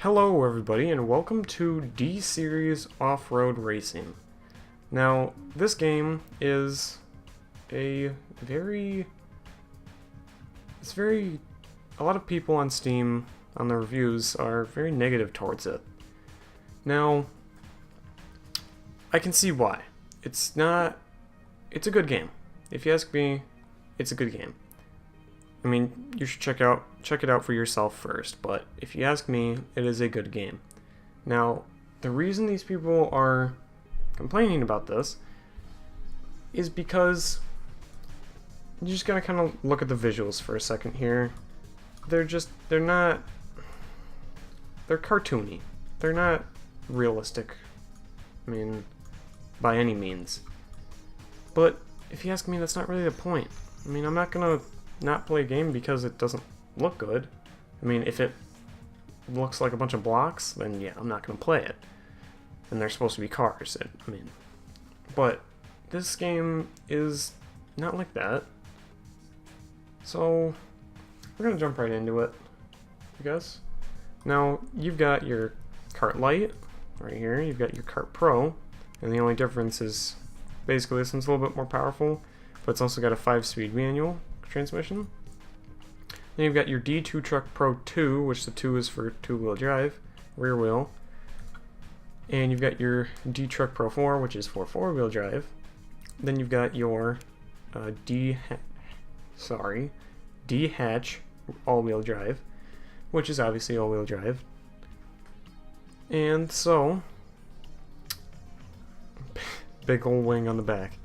Hello everybody and welcome to DSeries Offroad Racing. Now, this game is a a lot of people on Steam, on the reviews, are very negative towards it. Now, I can see why. It's a good game. If you ask me, it's a good game. I mean, you should check it out for yourself first, but if you ask me, it is a good game. Now, the reason these people are complaining about this is because you just gotta kind of look at the visuals for a second here. They're cartoony. They're not realistic, I mean, by any means. But if you ask me, that's not really the point. I mean, I'm not gonna not play a game because it doesn't look good. I mean, if it looks like a bunch of blocks, then yeah, I'm not gonna play it. And they're supposed to be cars. But this game is not like that. So we're gonna jump right into it, I guess. Now, you've got your Kart Lite right here. You've got your Kart Pro, and the only difference is basically this one's a little bit more powerful, but it's also got a 5-speed manual transmission. Then you've got your D2 Truck Pro 2, which the 2 is for two-wheel drive, rear wheel. And you've got your D Truck Pro 4, which is for four-wheel drive. Then you've got your D-Hatch all-wheel drive, which is obviously all-wheel drive. And so, big old wing on the back.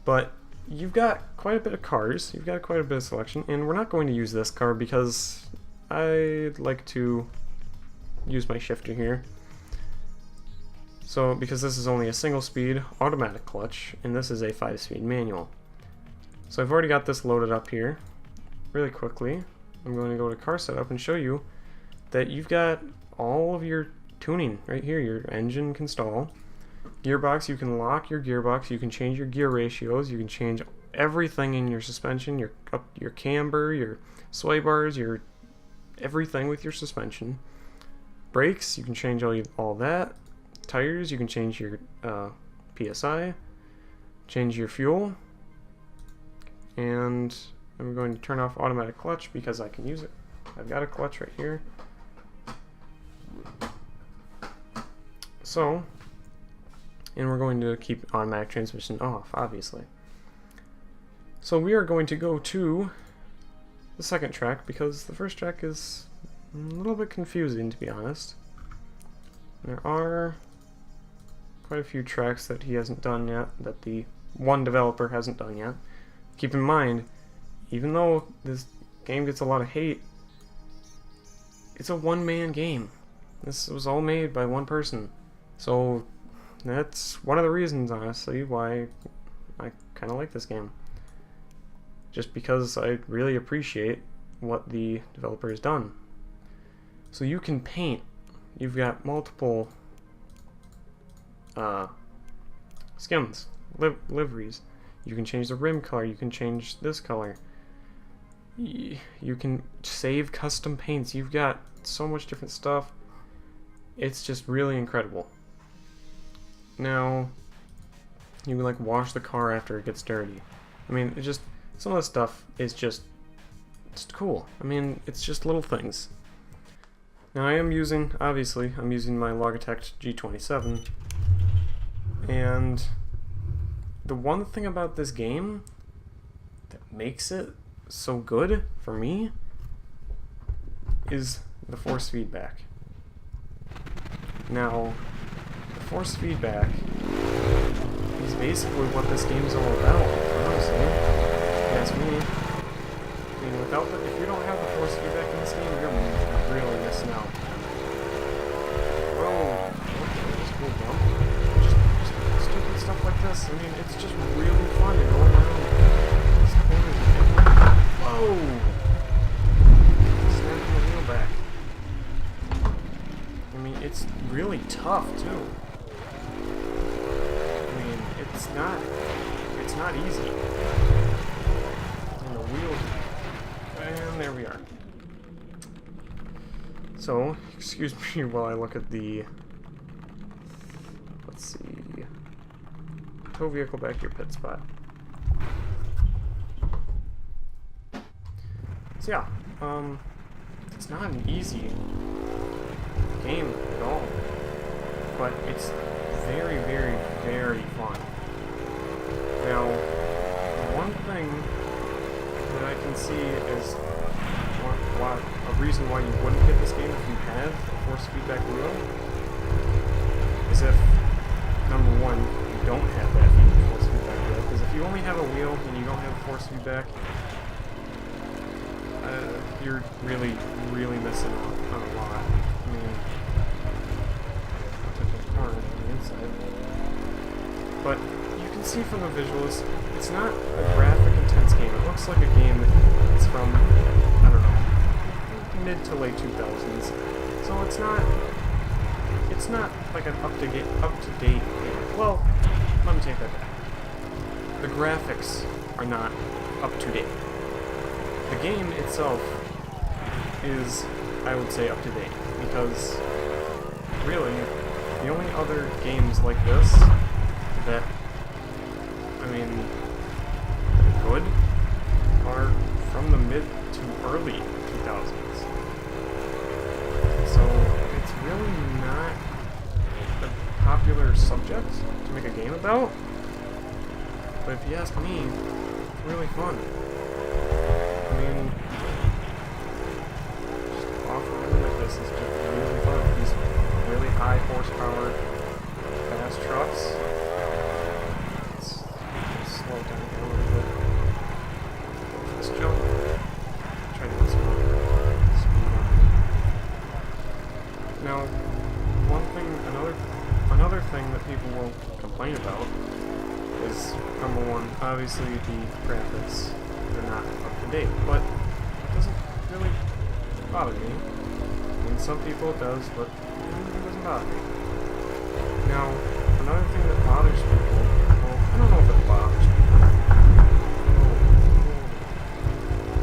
But you've got quite a bit of cars, you've got quite a bit of selection, and we're not going to use this car because I'd like to use my shifter here. So, because this is only a single-speed automatic clutch, and this is a 5-speed manual. So I've already got this loaded up here. Really quickly, I'm going to go to car setup and show you that you've got all of your tuning right here. Your engine can stall. Gearbox, you can lock your gearbox, you can change your gear ratios, you can change everything in your suspension, your camber, your sway bars, your everything with your suspension. Brakes, you can change all that. Tires, you can change your PSI, change your fuel, and I'm going to turn off automatic clutch because I can use it. I've got a clutch right here. So, and we're going to keep automatic transmission off, obviously. So we are going to go to the second track because the first track is a little bit confusing, to be honest. There are quite a few tracks that he hasn't done yet, that the one developer hasn't done yet. Keep in mind, even though this game gets a lot of hate, it's a one-man game. This was all made by one person. So that's one of the reasons, honestly, why I kind of like this game. Just because I really appreciate what the developer has done. So you can paint. You've got multiple skins, liveries. You can change the rim color. You can change this color. You can save custom paints. You've got so much different stuff. It's just really incredible. Now, you can like wash the car after it gets dirty. I mean, some of the stuff is just cool. I mean, it's just little things. Now I'm using my Logitech G27, and the one thing about this game that makes it so good for me is the force feedback. Now, the force feedback is basically what this game is all about, honestly. If you ask me. I mean, if you don't have the force feedback in this game, you're really missing out. Oh, that's cool, bro. Just stupid stuff like this. I mean, it's just really fun to go around these corners and whoa! Snapping the wheel back. I mean, it's really tough too. I mean, it's not easy. And the wheels, and there we are. So, excuse me while I look at the, let's see, tow vehicle back to your pit spot. So yeah, it's not an easy game at all, but it's very, very, very fun. Now, one thing that I can see is a reason why you wouldn't get this game if you had a force feedback wheel is if, number one, you don't have that force feedback wheel. Because if you only have a wheel and you don't have force feedback, you're really, really missing out on a lot. I mean, I'll take a corner on the inside. But you can see from the visuals, it's not a graphic intense game. It looks like a game that's from, I don't know, mid to late 2000s. So it's not like an up-to-date game. Well, let me take that back. The graphics are not up to date. The game itself is, I would say, up to date, because really the only other games like this that, I mean, good are from the mid to early 2000s. So it's really not a popular subject to make a game about, but if you ask me, it's really fun. I mean, just off-roading like this is just really fun. These really high horsepower, fast trucks. Let's slow it down here a little bit. Let's jump. Try to get some more speed on it. Now, another thing that people will complain about is, number one, obviously the graphics. They're not up to date, but it doesn't really bother me. I mean, some people it does, but it doesn't bother me. Now, another thing that bothers people, well, I don't know if it bothers people,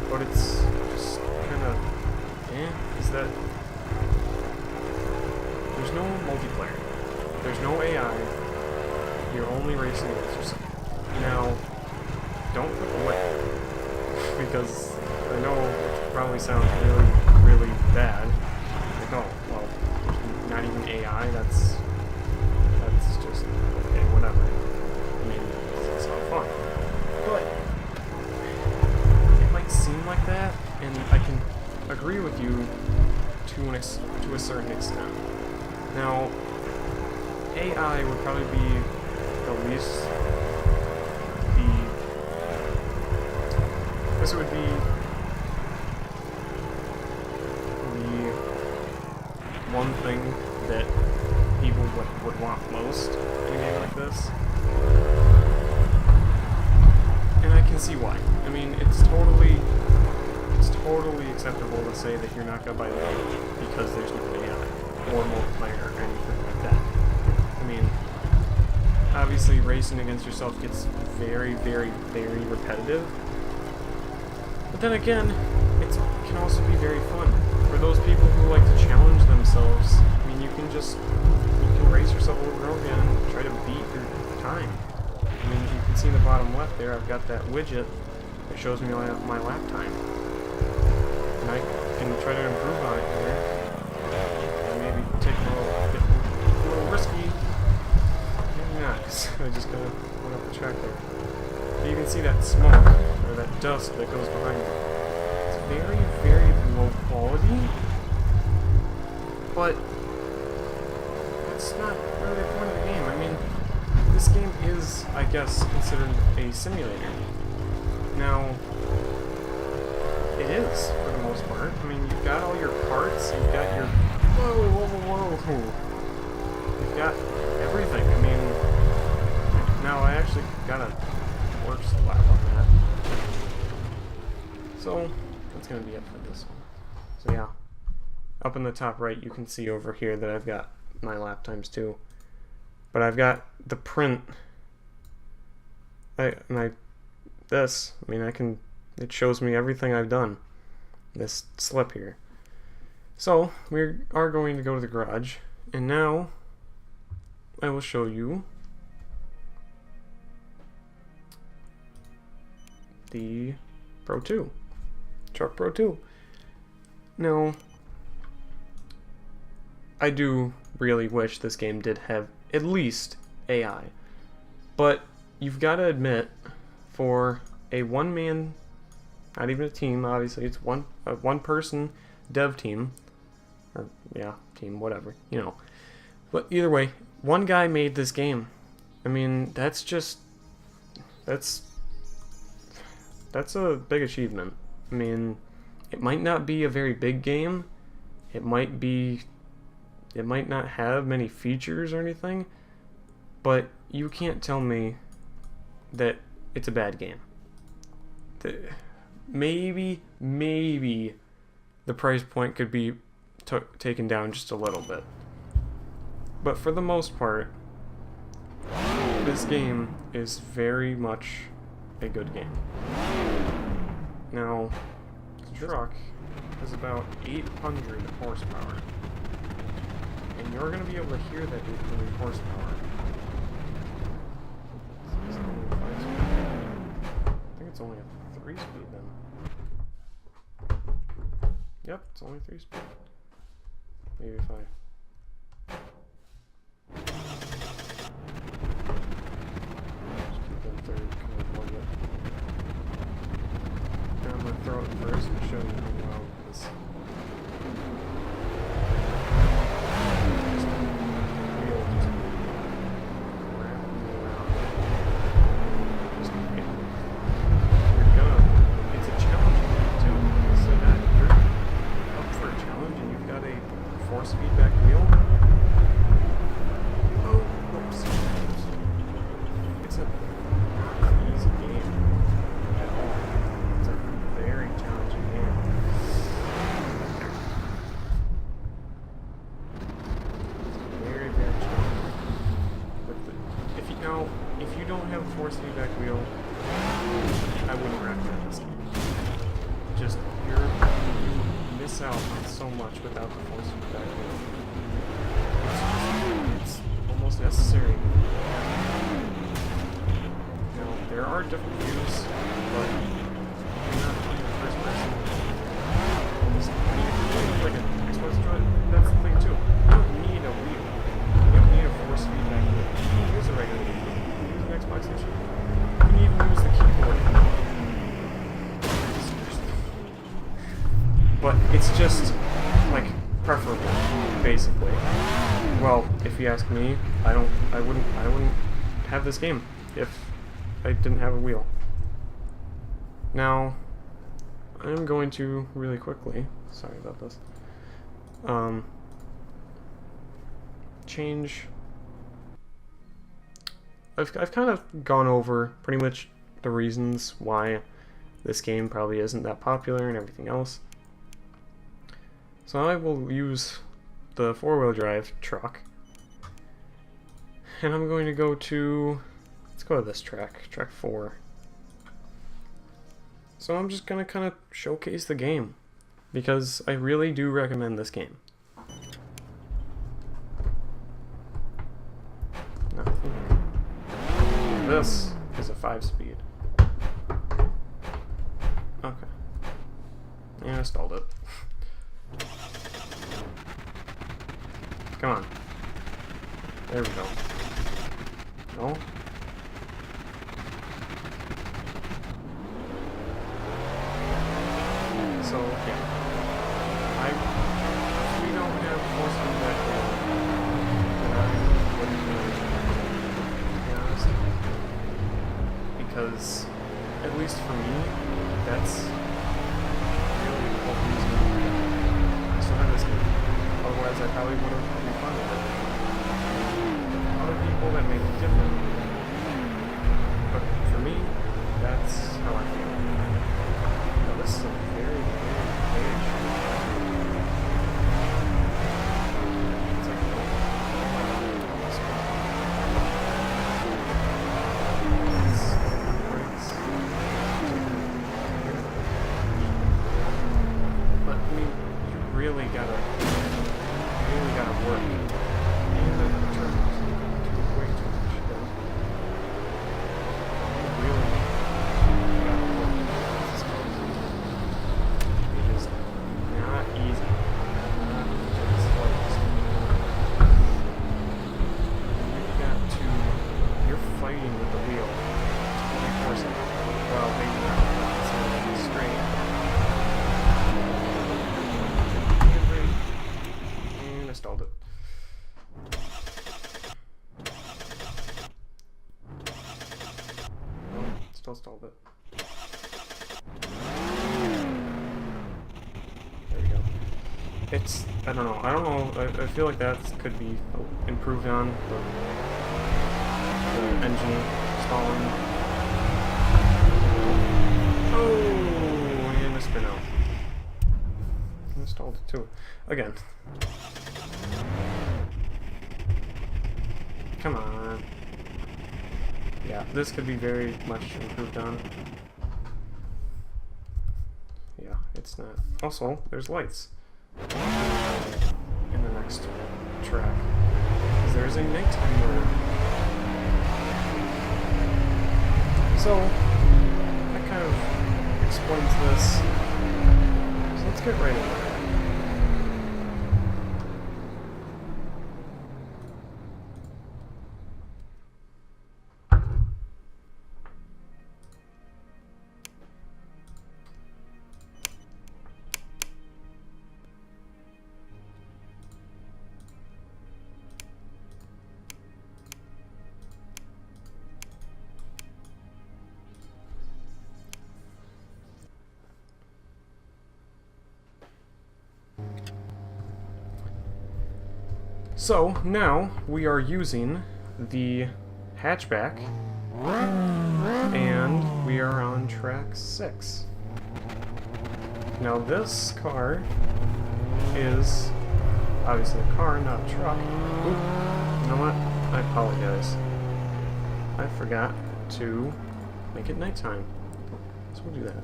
but it's just kind of, is that there's no multiplayer. There's no AI. You're only racing against yourself. Now, don't click away. Because I know it probably sounds really, really bad. Like, oh, well, not even AI, that's just, okay, whatever. I mean, it's not fun. But, it might seem like that, and I can agree with you to a certain extent. Now, AI would probably be the least, this would be the one thing that people would want most in a game like this. And I can see why. I mean, it's totally acceptable to say that you're not going to buy the game because there's no AI or multiplayer or anything like that. I mean, obviously racing against yourself gets very, very, very repetitive. But then again, it can also be very fun. For those people who like to challenge themselves, I mean, you can race yourself over and over again and try to beat your time. I mean, you can see in the bottom left there, I've got that widget that shows me my lap time. And I can try to improve on it here. And maybe take a little risky. Maybe not, because I just kind of went up the track there. But you can see that smoke, or that dust that goes behind it. It's very, very low quality, but it's not really the point of the game. I mean, this game is, I guess, considered a simulator. Now, it is, for the most part. I mean, you've got all your parts, you've got your... Whoa. You've got everything. I mean, now I actually got a works lap on that. So, that's going to be it for this one. So yeah, up in the top right you can see over here that I've got my lap times too. But I've got the print. I mean, it shows me everything I've done. This slip here. So we are going to go to the garage, and now I will show you the Pro 2, Truck Pro 2. Now, I do really wish this game did have at least AI, but you've got to admit, for a one-man, not even a team, obviously it's one-person dev team, or yeah, team, whatever, you know. But either way, one guy made this game. I mean, that's a big achievement. I mean, it might not be a very big game. It might not have many features or anything, but you can't tell me that it's a bad game. Maybe the price point could be taken down just a little bit. But for the most part, this game is very much a good game. Now, the truck is about 800 horsepower. And you're going to be able to hear that 800 horsepower. Is it only 5 speed? I think it's only a 3 speed then. Yep, it's only 3 speed. Maybe 5. Just keep that third kind of avoid it. Now I'm going to throw it first and show you how loud this. Force feedback wheel. Oh, oops. It's a not easy game at all. It's a very challenging game. It's very, very challenging. But if you don't have a force feedback wheel, I wouldn't recommend this game. Just you miss out on so much without the force feedback wheel. It's almost necessary. Now, there are different views, but you're not playing the first person. If you're playing like an Xbox joint, that's the thing too. You don't need a wheel. You don't need a force feedback wheel. You can use a regular wheel. You can use an Xbox Station. You can even use the keyboard. But it's just, like, preferable, basically. Well, if you ask me, I wouldn't have this game if I didn't have a wheel. Now, I'm going to really quickly, sorry about this, change. I've kind of gone over pretty much the reasons why this game probably isn't that popular and everything else. So I will use the four-wheel drive truck, and I'm going to go to, let's go to this track 4. So I'm just going to kind of showcase the game, because I really do recommend this game. Now, I think this is a 5-speed. Okay. Yeah, I stalled it. Come on. There we go. No? So, yeah. If we don't have force feedback wheel, then I wouldn't really, to be honest. Because, at least for me, that's really the whole reason I still have this game. Otherwise, I probably would have refunded it. Other people, that may be different. But for me, that's how I feel. Now, this is a very, very, very short track. It's like but I mean, you really gotta Well, maybe not. It's going to be straight. And I stalled it. No, still stalled it. There we go. It's, I don't know. I feel like that could be improved on. The engine stalling. Oh, and a spin out. I stalled it too. Again. Come on. Yeah, this could be very much improved on. Yeah, it's not. Also, there's lights in the next track. Because there's a nighttime mode. So, that kind of explains this. So let's get right into it. So, now we are using the hatchback, and we are on track 6. Now this car is obviously a car, not a truck. Oop, you know what? I apologize. I forgot to make it nighttime. So we'll do that.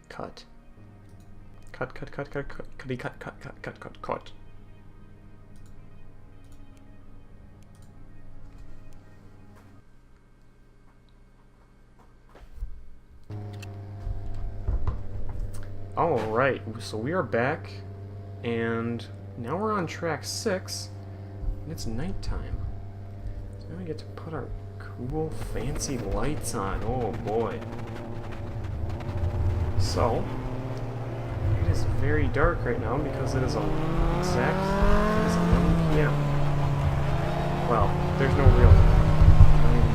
Cut. Cut. Alright, so we are back, and now we're on track 6, and it's nighttime. So now we get to put our cool, fancy lights on. Oh boy. So, it is very dark right now because it is it is 11 p.m. Well, there's no real,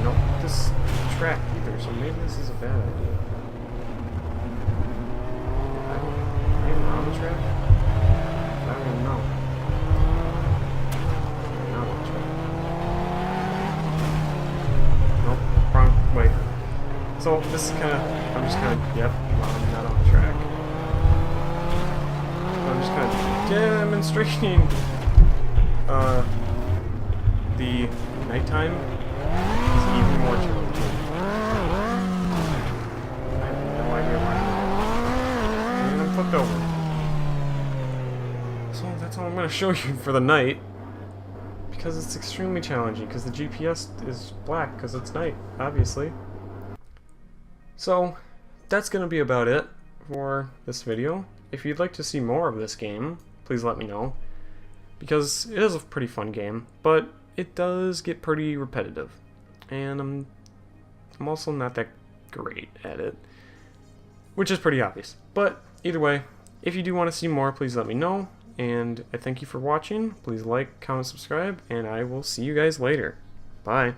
no this track either, so maybe this is a bad idea. I am on the track? I don't even know. I'm not on the track. Nope, wrong way. So this is I'm just yep, I'm not on the track. I'm just kind of demonstrating the nighttime is even more challenging. I have no idea why. And I'm flipped over. So that's all I'm going to show you for the night, because it's extremely challenging, because the GPS is black because it's night, obviously. So that's going to be about it for this video. If you'd like to see more of this game, please let me know, because it is a pretty fun game, but it does get pretty repetitive, and I'm also not that great at it, which is pretty obvious. But either way, if you do want to see more, please let me know, and I thank you for watching. Please like, comment, subscribe, and I will see you guys later. Bye.